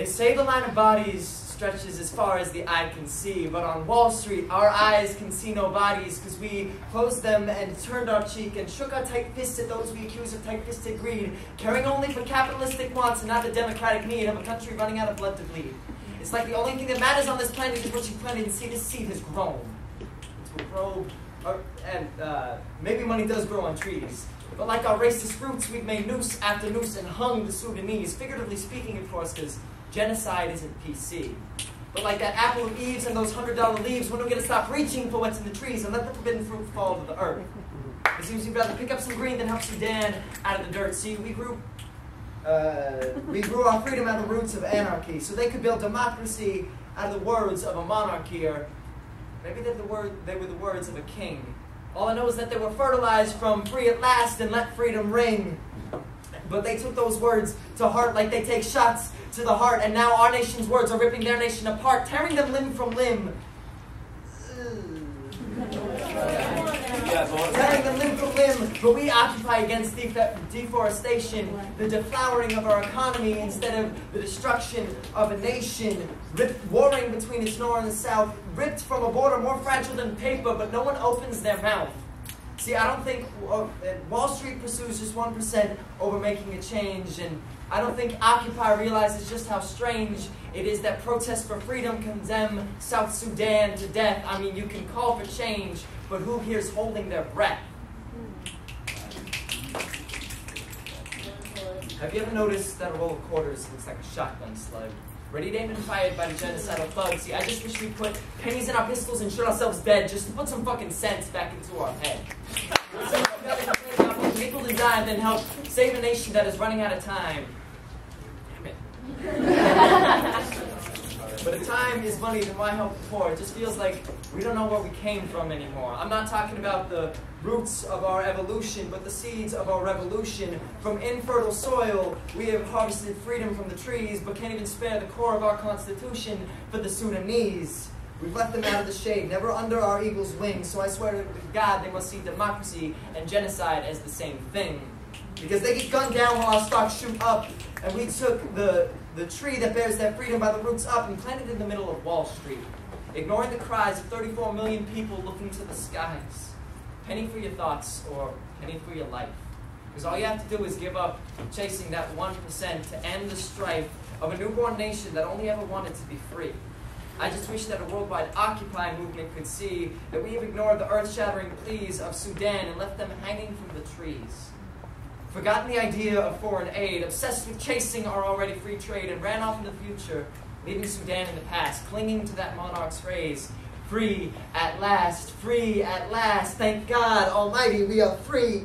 They say the line of bodies stretches as far as the eye can see, but on Wall Street, our eyes can see no bodies because we closed them and turned our cheek and shook our tight fists at those we accuse of tight-fisted greed, caring only for capitalistic wants and not the democratic need of a country running out of blood to bleed. It's like the only thing that matters on this planet is what you planted, and see, this seed has grown into a robe, and maybe money does grow on trees. But like our racist roots, we've made noose after noose and hung the Sudanese, figuratively speaking, of course, because genocide isn't PC. But like that apple of Eve's and those $100 leaves, when are we going to stop reaching for what's in the trees and let the forbidden fruit fall to the earth? It seems we'd rather pick up some green than help Sudan out of the dirt. See, we grew our freedom out of the roots of anarchy, so they could build democracy out of the words of a monarchy, or maybe they were the words of a king. All I know is that they were fertilized from free at last and let freedom ring. But they took those words to heart like they take shots to the heart, and now our nation's words are ripping their nation apart, tearing them limb from limb. Tearing them limb from limb, but we occupy against deforestation, the deflowering of our economy instead of the destruction of a nation, warring between its north and the south, ripped from a border more fragile than paper, but no one opens their mouth. See, I don't think Wall Street pursues just 1% over making a change, and I don't think Occupy realizes just how strange it is that protests for freedom condemn South Sudan to death. I mean, you can call for change, but who here's holding their breath? Have you ever noticed that a roll of quarters looks like a shotgun slug? Ready to aim and fired by the genocidal thugs. See, I just wish we put pennies in our pistols and shoot ourselves dead just to put some fucking sense back into our head. Nickel and dime, then help save a nation that is running out of time. Damn it. But if time is money, then why help the poor? It just feels like we don't know where we came from anymore. I'm not talking about the roots of our evolution, but the seeds of our revolution. From infertile soil, we have harvested freedom from the trees, but can't even spare the core of our constitution for the Sudanese. We've left them out of the shade, never under our eagle's wings, so I swear to God they must see democracy and genocide as the same thing. Because they get gunned down while our stocks shoot up, and we took the tree that bears that freedom by the roots up and planted it in the middle of Wall Street, ignoring the cries of 34 million people looking to the skies. Penny for your thoughts, or penny for your life. Because all you have to do is give up chasing that 1% to end the strife of a newborn nation that only ever wanted to be free. I just wish that a worldwide Occupy movement could see that we have ignored the earth-shattering pleas of Sudan and left them hanging from the trees. Forgotten the idea of foreign aid, obsessed with chasing our already free trade, and ran off into the future, leaving Sudan in the past, clinging to that monarch's phrase, free at last, thank God Almighty, we are free.